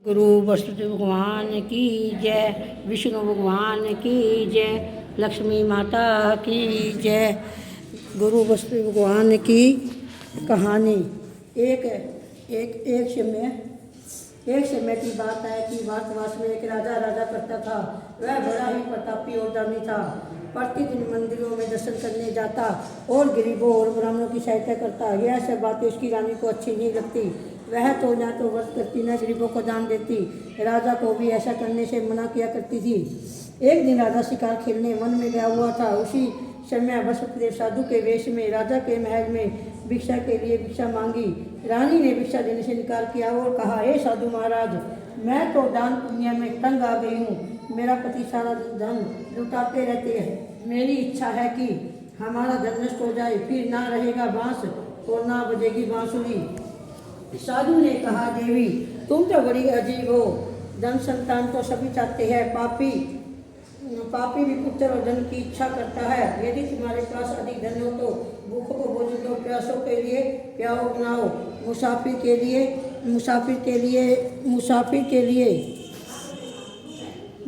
गुरु वसुदेव भगवान की जय, विष्णु भगवान की जय, लक्ष्मी माता की जय। गुरु वसुदेव भगवान की कहानी। एक एक एक समय की बात है कि भारतवर्ष में एक राजा करता था। वह बड़ा ही प्रतापी और दानी था। प्रतिदिन मंदिरों में दर्शन करने जाता और गरीबों और ब्राह्मणों की सहायता करता। यह सब बातें उसकी रानी को अच्छी नहीं लगती। वह तो न तो व्रत करती न गरीबों को दान देती। राजा को भी ऐसा करने से मना किया करती थी। एक दिन राजा शिकार खेलने वन में गया हुआ था। उसी समय वसुदेव साधु के वेश में राजा के महल में भिक्षा के लिए भिक्षा मांगी। रानी ने भिक्षा देने से इनकार किया और कहा, हे साधु महाराज, मैं तो दान पुण्य में तंग आ गई हूँ। मेरा पति सारा धन लुटाते रहते हैं। मेरी इच्छा है कि हमारा धन नष्ट हो जाए, फिर ना रहेगा बांस और ना बजेगी बांसुरी। साधु ने कहा, देवी तुम तो बड़ी अजीब हो। धन संतान तो सभी चाहते हैं, पापी भी पुत्र और धन की इच्छा करता है। यदि तुम्हारे पास अधिक धन हो तो भूखों को भोजन दो, प्यासों के लिए प्याऊ बनाओ, मुसाफिर के लिए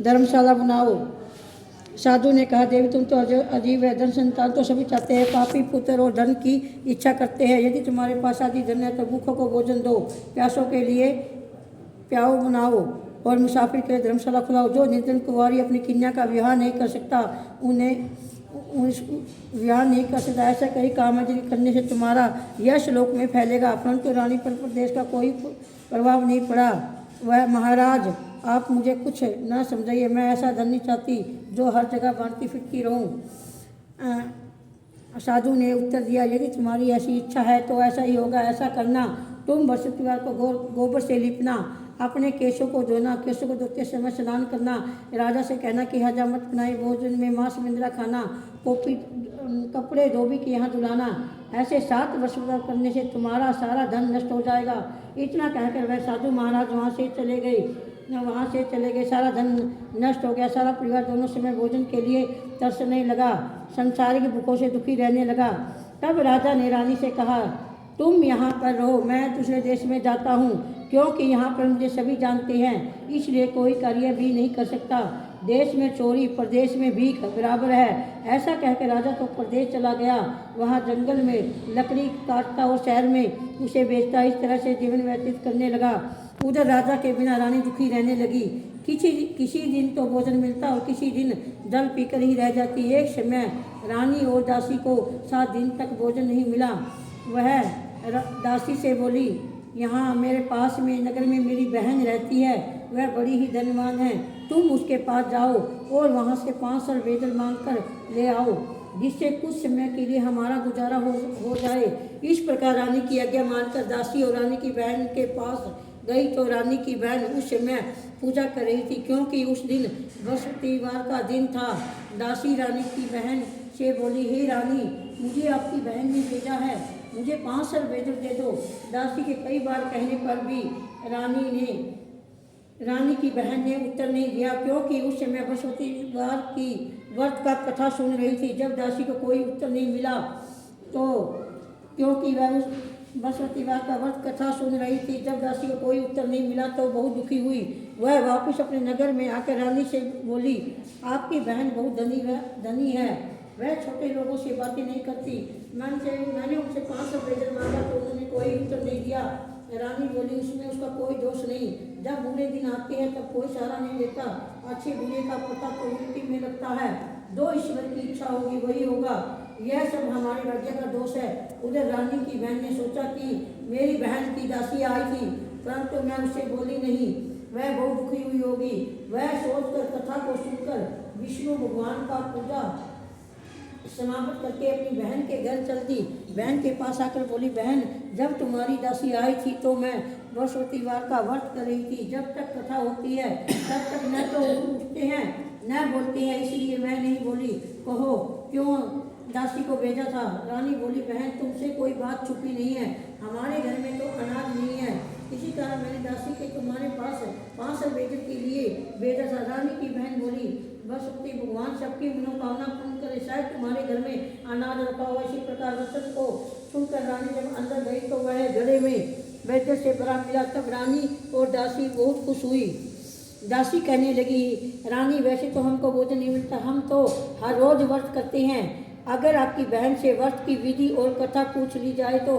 धर्मशाला बनाओ। साधु ने कहा, देवी तुम तो अजीब है। धन संतान तो सभी चाहते हैं, पापी पुत्र और धन की इच्छा करते हैं। यदि तुम्हारे पास आदि धन है तो भूखों को भोजन दो, प्यासों के लिए प्याऊ बनाओ और मुसाफिर के लिए धर्मशाला खुलाओ। जो निर्धन कुंवारी अपनी कन्या का विवाह नहीं कर सकता, ऐसा कई काम है जिनके करने से तुम्हारा यश लोक में फैलेगा। परंतु रानी पर प्रदेश का कोई प्रभाव नहीं पड़ा। वह, महाराज आप मुझे कुछ ना समझाइए, मैं ऐसा धन नहीं चाहती जो हर जगह बांटती फिरती रहूं। साधु ने उत्तर दिया, यदि तुम्हारी ऐसी इच्छा है तो ऐसा ही होगा। ऐसा करना, तुम बृहस्पतिवार को गोबर से लिपना, अपने केशों को धोते समय स्नान करना, राजा से कहना कि हजामत बनाए भोजन में मांस मिंद्रा खाना, कपड़े धोबी के यहाँ धुलाना। ऐसे 7 वर्ष करने से तुम्हारा सारा धन नष्ट हो जाएगा। इतना कहकर वह साधु महाराज वहाँ से चले गए। सारा धन नष्ट हो गया। सारा परिवार दोनों समय भोजन के लिए तरसने लगा, संसारिक भूखों से दुखी रहने लगा। तब राजा ने रानी से कहा, तुम यहाँ पर रहो, मैं दूसरे देश में जाता हूँ, क्योंकि यहाँ पर मुझे सभी जानते हैं, इसलिए कोई कार्य भी नहीं कर सकता। देश में चोरी, प्रदेश में भीख बराबर है। ऐसा कहकर राजा तो प्रदेश चला गया। वहाँ जंगल में लकड़ी काटता और शहर में उसे बेचता। इस तरह से जीवन व्यतीत करने लगा। उधर राजा के बिना रानी दुखी रहने लगी। किसी दिन तो भोजन मिलता और किसी दिन जल पीकर ही रह जाती। एक समय रानी और दासी को 7 दिन तक भोजन नहीं मिला। वह दासी से बोली, यहाँ मेरे पास में नगर में मेरी बहन रहती है, वह बड़ी ही धनवान है। तुम उसके पास जाओ और वहाँ से 5 सर वेदल मांग कर ले आओ, जिससे कुछ समय के लिए हमारा गुजारा हो जाए। इस प्रकार रानी की आज्ञा मानकर दासी और रानी की बहन के पास गई तो रानी की बहन उस समय पूजा कर रही थी, क्योंकि उस दिन बृहस्पतिवार का दिन था। दासी रानी की बहन से बोली, हे रानी, मुझे आपकी बहन ने भेजा है, मुझे 5 सर वेदल दे दो। दासी के कई बार कहने पर भी रानी की बहन ने उत्तर नहीं दिया, क्योंकि उस समय बृहस्पतिवार की व्रत का कथा सुन रही थी। जब दासी को कोई उत्तर नहीं मिला तो बृहस्पतिवार का व्रत कथा सुन रही थी, जब दासी को कोई उत्तर नहीं मिला तो बहुत दुखी हुई। वह वापस अपने नगर में आकर रानी से बोली, आपकी बहन बहुत धनी है, वह छोटे लोगों से बातें नहीं करती। मैंने उनसे 5 सौ वेदल मांगा तो उन्होंने कोई उत्तर नहीं दिया। रानी बोली, उसमें उसका कोई दोष नहीं। जब बुरे दिन आते हैं तब कोई सहारा नहीं देता। अच्छे बुरे का पता तो मिट्टी में लगता है। जो ईश्वर की इच्छा होगी वही होगा। यह सब हमारे भाग्य का दोष है। उधर रानी की बहन ने सोचा कि मेरी बहन की दासी आई थी, परंतु मैं उससे बोली नहीं, वह बहुत दुखी हुई होगी। वह सोचकर कथा को सुनकर विष्णु भगवान का पूजा समाप्त करके अपनी बहन के घर चलती। बहन के पास आकर बोली, बहन, जब तुम्हारी दासी आई थी तो मैं बृहस्पतिवार का व्रत कर रही थी। जब तक कथा होती है तब तक न तो उठते हैं न बोलते हैं, इसलिए मैं नहीं बोली। कहो क्यों दासी को भेजा था? रानी बोली, बहन, तुमसे कोई बात छुपी नहीं है, हमारे घर में तो अनाज नहीं है, इसी कारण मैंने दासी के तुम्हारे पास 5 सौ वेदल के लिए भेजा था। रानी की बहन बोली, बृहस्पति भगवान सबकी मनोकामना पूर्ण करे, शायद तुम्हारे घर में अनाज रखा हो। इसी प्रकार वचन को सुनकर रानी जब अंदर गई तो वह घड़े में वैद्य से बड़ा मिला। तब रानी और दासी बहुत खुश हुई। दासी कहने लगी, रानी वैसे तो हमको भोजन नहीं मिलता, हम तो हर रोज व्रत करते हैं। अगर आपकी बहन से व्रत की विधि और कथा पूछ ली जाए तो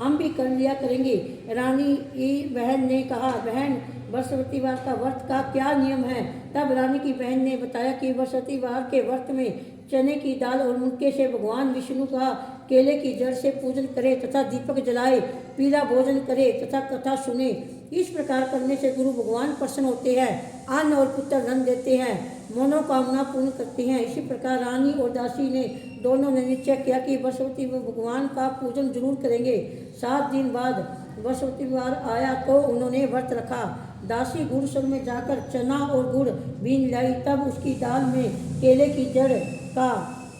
हम भी कर लिया करेंगे। रानी की बहन ने कहा, बहन बृहस्पतिवार का व्रत का क्या नियम है? तब रानी की बहन ने बताया कि बृहस्पतिवार के व्रत में चने की दाल और मुनके से भगवान विष्णु का केले की जड़ से पूजन करे तथा दीपक जलाए, पीला भोजन करे तथा कथा सुने। इस प्रकार करने से गुरु भगवान प्रसन्न होते हैं, अन्न और पुत्र धन देते हैं, मनोकामना पूर्ण करते हैं। इसी प्रकार रानी और दासी ने दोनों ने निश्चय किया कि बृहस्पति भगवान का पूजन जरूर करेंगे। 7 दिन बाद बृहस्पतिवार आया तो उन्होंने व्रत रखा। दासी गुड़ संग में जाकर चना और गुड़ बीन लाई। तब उसकी दाल में केले की जड़ का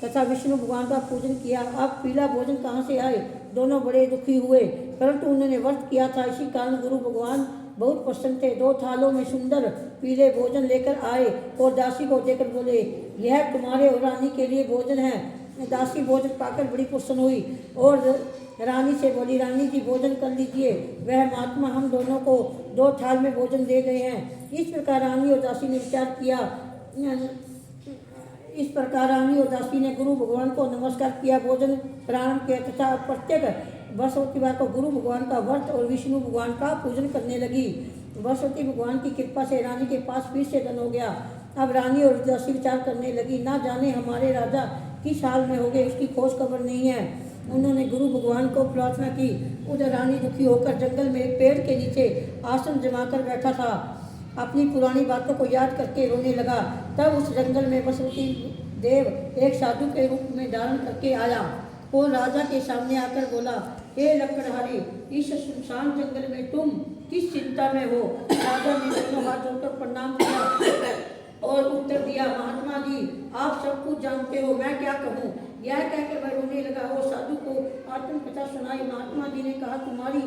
तथा विष्णु भगवान का पूजन किया। अब पीला भोजन कहाँ से आए? दोनों बड़े दुखी हुए, परंतु उन्होंने व्रत किया था, इसी कारण गुरु भगवान बहुत प्रसन्न थे। 2 थालों में सुंदर पीले भोजन लेकर आए और दासी को देकर बोले, यह तुम्हारे और रानी के लिए भोजन है। दासी भोजन पाकर बड़ी प्रसन्न हुई और रानी से बोली, रानी जी भोजन कर लीजिए। वह महात्मा हम दोनों को 2 थाल में भोजन दे गए हैं। इस प्रकार रानी और दासी ने विचार किया। इस प्रकार रानी और दासी ने गुरु भगवान को नमस्कार किया, भोजन प्रारंभ किया तथा प्रत्येक बृहस्पतिवार को गुरु भगवान का व्रत और विष्णु भगवान का पूजन करने लगी। बृहस्पति भगवान की कृपा से रानी के पास फिर से धन हो गया। अब रानी और दासी विचार करने लगी, ना जाने हमारे राजा किस हाल में हो गए, उसकी खोज खबर नहीं है। उन्होंने गुरु भगवान को प्रार्थना की। उधर रानी दुखी होकर जंगल में एक पेड़ के नीचे आसन जमाकर बैठा था, अपनी पुरानी बातों को याद करके रोने लगा। तब उस जंगल में बृहस्पति देव एक साधु के रूप में धारण करके आया और राजा के सामने आकर बोला, हे लकड़हारे, इस सुनसान जंगल में तुम किस चिंता में हो? राजा ने दोनों हाथ जोड़कर प्रणाम किया और उत्तर दिया, महात्मा जी आप सब कुछ जानते हो, मैं क्या कहूँ? यह कहकर वह रोने लगा और साधु को आत्मकथा सुनाई। महात्मा जी ने कहा, तुम्हारी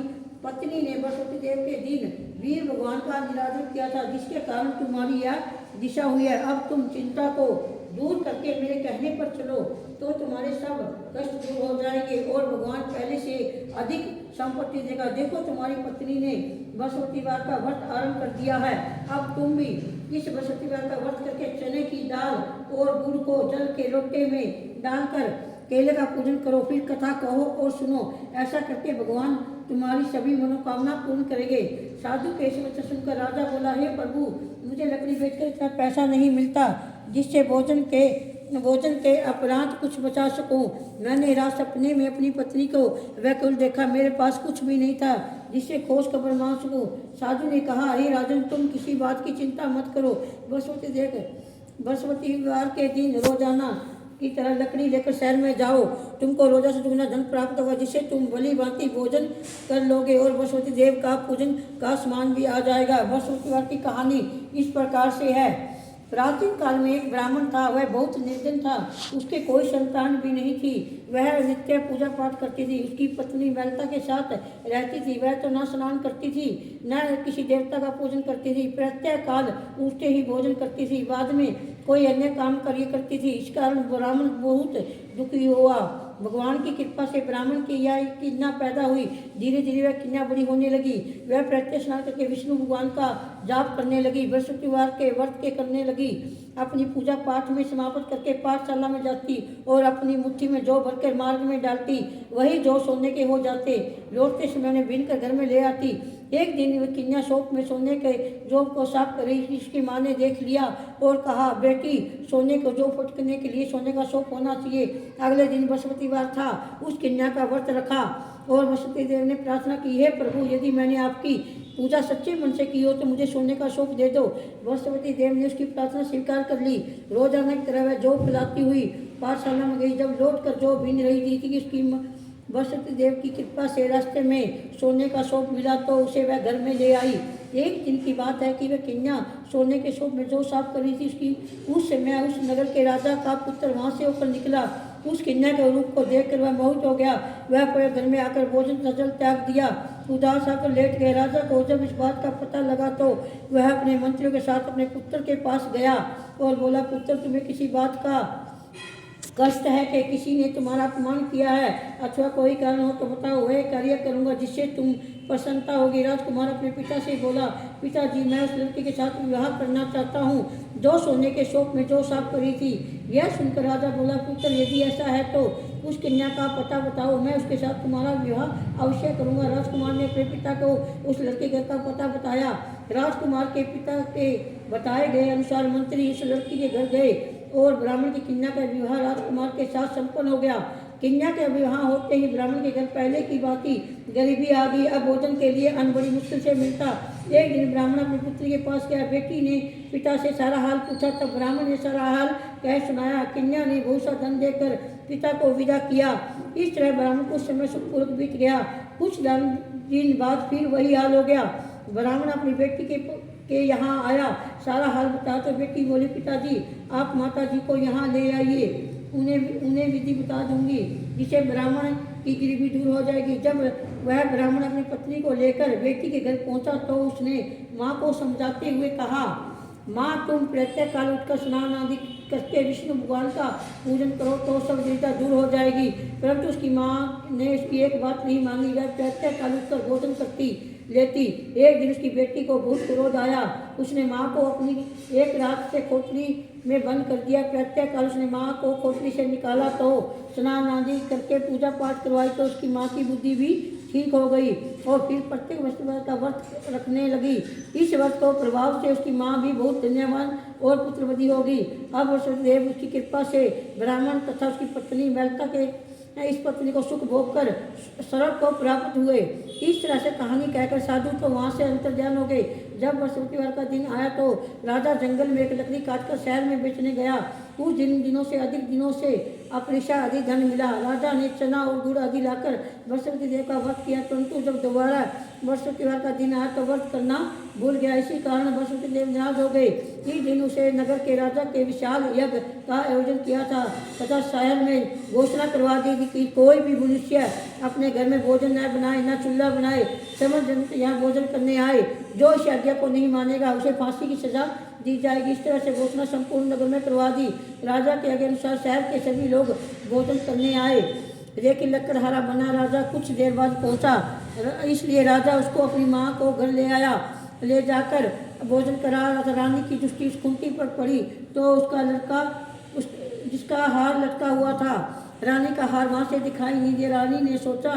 पत्नी ने बृहस्पति देव के दिन वीर भगवान का निरादर किया था, जिसके कारण तुम्हारी यह दिशा हुई है। अब तुम चिंता को दूर करके मेरे कहने पर चलो तो तुम्हारे सब कष्ट दूर हो जाएंगे और भगवान पहले से अधिक संपत्ति देगा। देखो तुम्हारी पत्नी ने बृहस्पतिवार का व्रत आरंभ कर दिया है। अब तुम भी इस बृहस्पतिवार का व्रत करके चने की दाल और गुड़ को जल के लोटे में डालकर केले का पूजन करो, फिर कथा कहो और सुनो। ऐसा करके भगवान तुम्हारी सभी मनोकामना पूर्ण करेंगे। साधु के इस वचन सुनकर राजा बोला, हे प्रभु, मुझे लकड़ी बेचकर इतना पैसा नहीं मिलता जिससे भोजन के अपरांत कुछ बचा सकूं। मैंने रात सपने में अपनी पत्नी को व्याकुल देखा, मेरे पास कुछ भी नहीं था जिससे खोज खबर मांग सकूं। साधु ने कहा, हे राजन, तुम किसी बात की चिंता मत करो। बृहस्पतिवार के दिन रोजाना की तरह लकड़ी लेकर शहर में जाओ, तुमको रोजा से दुगना धन प्राप्त होगा, जिससे तुम भली भांति भोजन कर लोगे और बृहस्पति देव का पूजन का स्मान भी आ जाएगा। बृहस्पतिवार की कहानी इस प्रकार से है। प्राचीन काल में एक ब्राह्मण था, वह बहुत निर्धन था, उसके कोई संतान भी नहीं थी। वह नित्य पूजा पाठ करती थी। उसकी पत्नी मैलता के साथ रहती थी। वह तो न स्नान करती थी न किसी देवता का पूजन करती थी, प्रत्येक काल उठते ही भोजन करती थी, बाद में कोई अन्य काम कार्य करती थी। इस कारण ब्राह्मण बहुत दुखी हुआ। भगवान की कृपा से ब्राह्मण की यह कन्या पैदा हुई। धीरे धीरे वह कन्या बड़ी होने लगी। वह प्रत्यक्ष स्नान करके विष्णु भगवान का जाप करने लगी, बृहस्पतिवार के व्रत के करने लगी, अपनी पूजा पाठ में समाप्त करके पाठशाला में जाती और अपनी मुट्ठी में जौ भरकर मार्ग में डालती। वही जौ सोने के हो जाते। लौटते समय उन्हें बीन कर घर में ले आती। एक दिन वह कन्या शौक में सोने के जौ को साफ कर रही थी। इसकी माँ ने देख लिया और कहा, बेटी, सोने को जौ फटकने के लिए सोने का शौक होना चाहिए। अगले दिन बृहस्पतिवार था। उस कन्या का व्रत रखा और बृहस्पति देव ने प्रार्थना की, हे प्रभु, यदि मैंने आपकी पूजा सच्चे मन से की हो तो मुझे सोने का शौक दे दो। बृहस्पति देव ने उसकी प्रार्थना स्वीकार कर ली। रोजाना की तरह वह जौ पिलाती हुई पाठशाला में गई। जब लौट कर जौ बीन रही थी कि उसकी बृहस्पति देव की कृपा से रास्ते में सोने का शौक मिला तो उसे वह घर में ले आई। एक दिन की बात है कि वह कन्या सोने के शौक में जौ साफ कर रही थी। उस समय उस नगर के राजा का पुत्र वहाँ से होकर निकला। उस कन्या के रूप को देखकर वह मोहित हो गया। वह अपने घर में आकर भोजन तथा जल त्याग दिया, उदास आकर लेट गया। राजा को जब इस बात का पता लगा तो वह अपने मंत्रियों के साथ अपने पुत्र के पास गया और बोला, पुत्र, तुम्हें किसी बात का कष्ट है कि किसी ने तुम्हारा अपमान किया है अथवा कोई कारण हो तो बताओ, वह कार्य करूँगा जिससे तुम प्रसन्नता होगी। राजकुमार अपने पिता से बोला, पिताजी मैं उस लड़की के साथ विवाह करना चाहता हूँ जो सोने के शौक में जो साफ करी थी। यह सुनकर राजा बोला, पुत्र यदि ऐसा है तो उस कन्या का पता बताओ, मैं उसके साथ तुम्हारा विवाह अवश्य करूँगा। राजकुमार ने अपने पिता को उस लड़के घर का पता बताया। राजकुमार के पिता के बताए गए अनुसार मंत्री इस लड़की के घर गए और ब्राह्मण की कन्या का विवाह राजकुमार के साथ संपन्न हो गया। कन्या के विवाह होते ही ब्राह्मण के घर पहले की बात ही गरीबी आ गई। अब भोजन के लिए अन्न बड़ी मुश्किल से मिलता। एक दिन ब्राह्मण अपनी पुत्री के पास गया। बेटी ने पिता से सारा हाल पूछा, तब ब्राह्मण ने सारा हाल कह सुनाया। कन्या ने बहुत सा धन देकर पिता को विदा किया। इस तरह ब्राह्मण कुछ समय सुखपूर्वक बीत गया। कुछ दिन बाद फिर वही हाल हो गया। ब्राह्मण अपनी बेटी के यहाँ आया, सारा हाल बताया तो बेटी बोली, पिताजी आप माता जी को यहाँ ले आइए, उन्हें विधि बता दूंगी जिससे ब्राह्मण की गरीबी दूर हो जाएगी। जब वह ब्राह्मण अपनी पत्नी को लेकर बेटी के घर पहुंचा तो उसने माँ को समझाते हुए कहा, माँ तुम प्रत्येक काल उठकर स्नान आदि करके विष्णु भगवान का पूजन करो तो सब दुविधा दूर हो जाएगी। परंतु उसकी माँ ने उसकी एक बात नहीं मानी। वह प्रत्येक काल उठकर भोजन करती लेती। एक दिन उसकी बेटी को बहुत क्रोध आया। उसने माँ को अपनी एक रात से कोठरी में बंद कर दिया। प्रत्येक काल उसने माँ को कोठरी से निकाला तो स्नान आदि करके पूजा पाठ करवाई तो उसकी माँ की बुद्धि भी ठीक हो गई और फिर प्रत्येक वस्तुवार का व्रत रखने लगी। इस व्रत को प्रभाव से उसकी माँ भी बहुत धन्यवान और पुत्रवती होगी। अब वसुदेव उसकी कृपा से ब्राह्मण तथा उसकी पत्नी मेलता के इस पत्नी को सुख भोग कर स्वर्ग को प्राप्त हुए। इस तरह से कहानी कहकर साधु तो वहाँ से अंतर्ध्यान हो गए। जब बृहस्पतिवार का दिन आया तो राजा जंगल में एक लकड़ी काटकर शहर में बेचने गया। कुछ दिनों से अधिक दिनों से अपरिशा आदि धन मिला। राजा ने चना और गुड़ आदि लाकर बृहस्पति देव का व्रत किया, परंतु जब दोबारा बृहस्पतिवार का दिन आया तो व्रत करना भूल गया। इसी कारण बृहस्पति देव नाराज हो गए। इस दिन उसे नगर के राजा के विशाल यज्ञ का आयोजन किया था तथा शहर में घोषणा करवा दी कि कोई भी मनुष्य अपने घर में भोजन न बनाए, न चूल्हा बनाए, समस्त जन यहाँ भोजन करने आए। जो इस आज्ञा को नहीं मानेगा उसे फांसी की सजा दी जाएगी। इस तरह से घोषणा संपूर्ण नगर में करवा दी। राजा के आज्ञा अनुसार शहर के सभी लोग भोजन करने आए। लेकिन लकड़हारा बना राजा कुछ देर बाद पहुंचा, इसलिए राजा उसको अपनी माँ को घर ले आया। ले जाकर भोजन करा। रानी की दृष्टि उस खूंटी पर पड़ी तो उसका लड़का जिसका हार लटका हुआ था, रानी का हार वहाँ से दिखाई नहीं दिया। रानी ने सोचा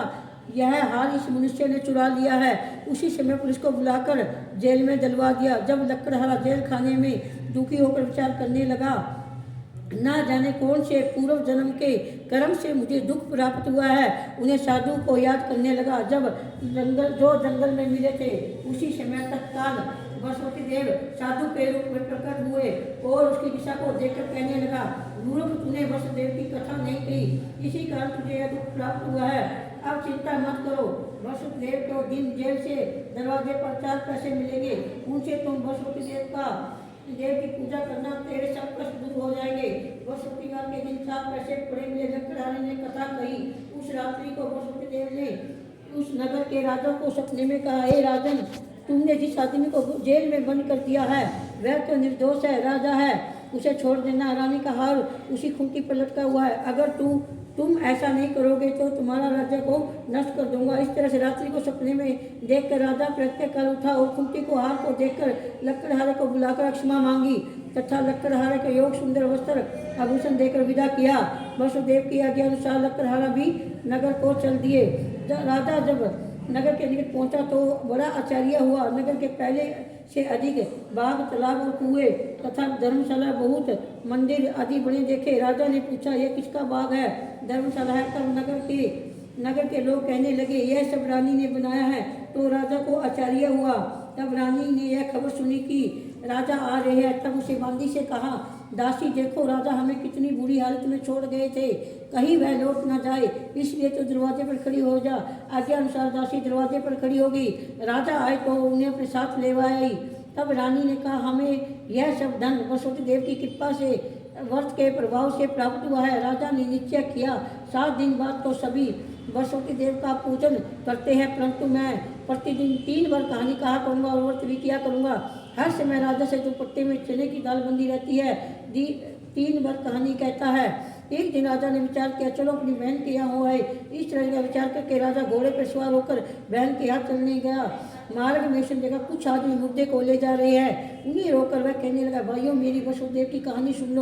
यह हार इस मनुष्य ने चुरा लिया है। उसी समय पुलिस को बुलाकर जेल में डलवा दिया। जब लकड़हारा जेल खाने में दुखी होकर विचार करने लगा, ना जाने कौन से पूर्व जन्म के कर्म से मुझे दुख प्राप्त हुआ है, उन्हें साधु को याद करने लगा। जब जंगल में मिले थे उसी समय तत्काल बृहस्पति देव साधु के रूप में प्रकट हुए और उसकी दिशा को देखकर कहने लगा, मूर्ख तूने वसुदेव की कथा नहीं कही, इसी कारण तुझे यह दुख प्राप्त हुआ है। अब चिंता मत करो, वसुदेव को दिन जेल से दरवाजे पर 4 पैसे मिलेंगे, उनसे तुम वसुदेव की पूजा करना, तेरे सब कष्ट दूर हो जाएंगे। बृहस्पतिवार के दिन 4 पैसे पड़े मिले। लकड़हारे ने कथा कही। उस रात्रि को बृहस्पतिदेव ने उस नगर के राजा को सपने में कहा, हे राजन, तुमने जिस आदमी को जेल में बंद कर दिया है वह तो निर्दोष है, राजा है, उसे छोड़ देना। रानी का हार उसी खूंटी पर लटका हुआ है। अगर तुम ऐसा नहीं करोगे तो तुम्हारा राज्य को नष्ट कर दूंगा। इस तरह से रात्रि को सपने में देखकर राजा प्रत्येक उठा और खूंटी को हार को देखकर लकड़हारे को बुलाकर क्षमा मांगी तथा लकड़हारे के योग सुंदर वस्त्र आभूषण देकर विदा किया। वसुदेव की आज्ञा अनुसार लकड़हारा भी नगर को चल दिए। राजा जब नगर के निकट पहुंचा तो बड़ा आश्चर्य हुआ। नगर के पहले से अधिक बाग, तालाब और कुएं तथा धर्मशाला, बहुत मंदिर आदि बने देखे। राजा ने पूछा, यह किसका बाग है, धर्मशाला है? तब नगर के लोग कहने लगे, यह सब रानी ने बनाया है। तो राजा को आश्चर्य हुआ। तब रानी ने यह खबर सुनी कि राजा आ रहे हैं। तब उसे बांदी से कहा, दासी देखो, राजा हमें कितनी बुरी हालत में छोड़ गए थे, कहीं वह लौट न जाए, इसलिए तो दरवाजे पर खड़ी हो जा। आज्ञा अनुसार दासी दरवाजे पर खड़ी होगी। राजा आए तो उन्हें अपने साथ ले आई। तब रानी ने कहा, हमें यह सब धन बृहस्पति देव की कृपा से व्रत के प्रभाव से प्राप्त हुआ है। राजा ने निश्चय किया 7 दिन बाद तो सभी बृहस्पति देव का पूजन करते हैं, परंतु मैं प्रतिदिन 3 बार कहानी कहा करूँगा और व्रत भी किया करूँगा। हर समय राजा से दुपट्टे में चने की दाल बंदी रहती है। 3 बार कहानी कहता है। एक दिन राजा ने विचार किया, चलो अपनी बहन के यहाँ हो आए। इस तरह का विचार करके राजा घोड़े पर सवार होकर बहन के यहाँ चलने गया। मार्ग में उसने देखा कुछ आदमी मुर्दे को ले जा रहे हैं। उन्हें रोककर वह कहने लगा, भाइयों मेरी वसुदेव की कहानी सुन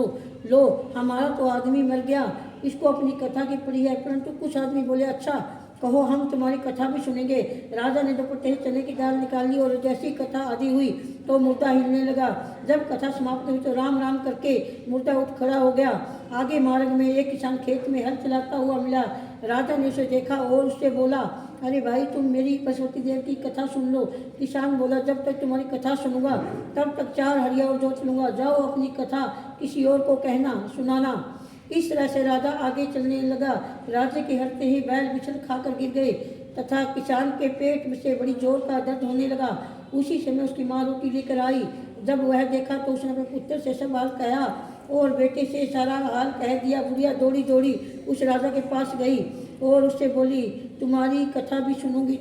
लो हमारा तो आदमी मर गया, इसको अपनी कथा की पड़ी है। परंतु कुछ आदमी बोले, अच्छा कहो, हम तुम्हारी कथा भी सुनेंगे। राजा ने दोपट्टे से चने की दाल निकाली और जैसी कथा आदि हुई तो मुर्दा हिलने लगा। जब कथा समाप्त हुई तो राम राम करके मुर्दा उठ खड़ा हो गया। आगे मार्ग में एक किसान खेत में हल चलाता हुआ मिला। राजा ने उसे देखा और उससे बोला, अरे भाई तुम मेरी पशुपति देव की कथा सुन लो। किसान बोला, जब तक तुम्हारी कथा सुनूंगा तब तक 4 हरिया और जोत लूँगा। जाओ अपनी कथा किसी और को कहना सुनाना। इस तरह से राजा आगे चलने लगा। राजे के हटते ही बैल बिछड़ खाकर गिर गए तथा किसान के पेट में से बड़ी जोर का दर्द होने लगा। उसी समय उसकी माँ रोटी लेकर आई। जब वह देखा तो उसने अपने पुत्र से सब हाल कहा और बेटे से सारा हाल कह दिया। बुढ़िया दौड़ी दौड़ी उस राजा के पास गई और उससे बोली, तुम्हारी कथा भी सुनूंगी,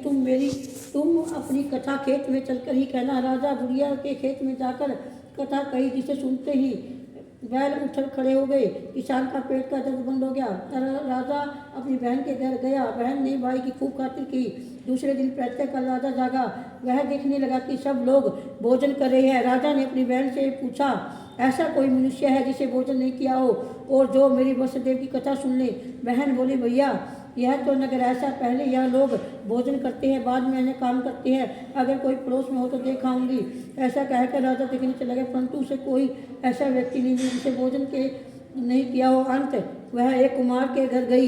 तुम अपनी कथा खेत में चलकर ही कहना। राजा बुढ़िया के खेत में जाकर कथा कही, जिसे सुनते ही बैल उछल खड़े हो गए। किसान का पेट का दर्द बंद हो गया। राजा अपनी बहन के घर गया। बहन ने भाई की खूब खातिर की। दूसरे दिन प्रातःकाल राजा जागा। वह देखने लगा कि सब लोग भोजन कर रहे हैं। राजा ने अपनी बहन से पूछा, ऐसा कोई मनुष्य है जिसे भोजन नहीं किया हो और जो मेरी वसुदेव की कथा सुन ले? बहन बोली, भैया यह तो नगर ऐसा, पहले यह लोग भोजन करते हैं, बाद में अन्य काम करते हैं। अगर कोई पड़ोस में हो तो देख आऊँगी। ऐसा कहकर राजा देखने चला गया, परंतु उसे कोई ऐसा व्यक्ति नहीं मिला जिसे भोजन के नहीं किया हो। अंत वह एक कुमार के घर गई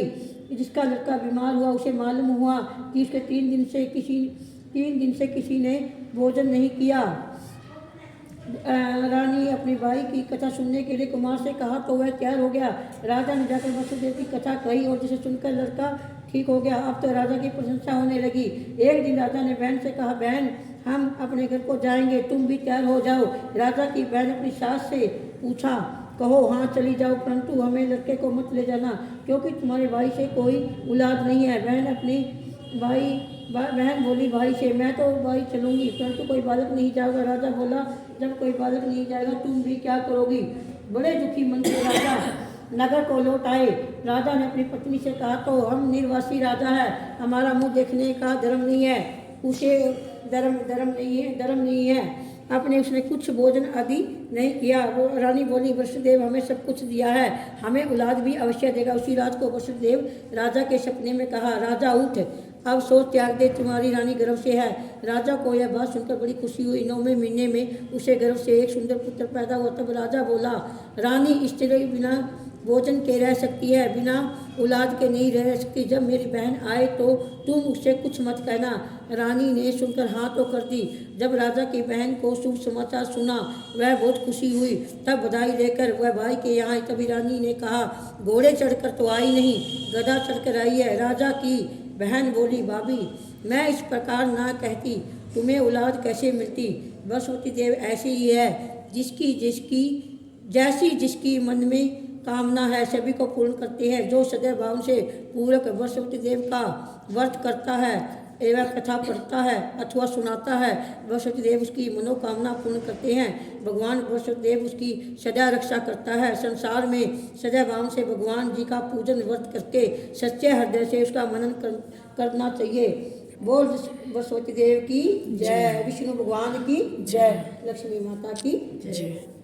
जिसका लड़का बीमार हुआ। उसे मालूम हुआ कि उसके 3 दिन से किसी ने भोजन नहीं किया। रानी अपनी भाई की कथा सुनने के लिए कुमार से कहा तो वह तैयार हो गया। राजा ने जाकर वसुदेव की कथा कही और जिसे सुनकर लड़का ठीक हो गया। अब तो राजा की प्रशंसा होने लगी। एक दिन राजा ने बहन से कहा, बहन हम अपने घर को जाएंगे, तुम भी तैयार हो जाओ। राजा की बहन अपनी सास से पूछा, कहो हाँ चली जाओ, परंतु हमें लड़के को मत ले जाना क्योंकि तुम्हारे भाई से कोई औलाद नहीं है। बहन बोली भाई से, मैं तो भाई चलूँगी परंतु कोई बालक नहीं जाएगा। राजा बोला, जब कोई बालक नहीं जाएगा तुम भी क्या करोगी? बड़े दुखी मन से राजा नगर को लौट आए। राजा ने अपनी पत्नी से कहा, तो हम निर्वासी राजा है, हमारा मुँह देखने का धर्म नहीं है, उसे धर्म नहीं है। अपने उसने कुछ भोजन आदि नहीं किया। वो रानी बोली, वसुदेव हमें सब कुछ दिया है, हमें औलाद भी अवश्य देगा। उसी रात को वसुदेव राजा के सपने में कहा, राजा उठ, अब सोच त्याग दे, तुम्हारी रानी गर्भ से है। राजा को यह बात सुनकर बड़ी खुशी हुई। 9वें महीने में उसे गर्भ से एक सुंदर पुत्र पैदा हुआ। तब राजा बोला, रानी इस तरह बिना भोजन के रह सकती है, बिना औलाद के नहीं रह सकती। जब मेरी बहन आए तो तुम उससे कुछ मत कहना। रानी ने सुनकर हाँ तो कर दी। जब राजा की बहन को शुभ समाचार सुना वह बहुत खुशी हुई। तब बधाई देकर वह भाई के यहाँ आई। तभी रानी ने कहा, घोड़े चढ़कर तो आई नहीं, गधा चढ़कर आई है। राजा की बहन बोली, भाभी मैं इस प्रकार ना कहती, तुम्हें औलाद कैसे मिलती? वसुमती देव ऐसी ही है, जिसकी मन में कामना है सभी को पूर्ण करते हैं। जो सदैव भाव से पूरक वसुमती देव का व्रत करता है एवं कथा पढ़ता है अथवा सुनाता है, वसुमती देव उसकी मनोकामना पूर्ण करते हैं। भगवान वसुमती देव उसकी सदा रक्षा करता है। संसार में सदैव भाव से भगवान जी का पूजन व्रत करके सच्चे हृदय से उसका मनन करना चाहिए। बोल वसुमती देव की जय, विष्णु भगवान की जय, लक्ष्मी माता की जय।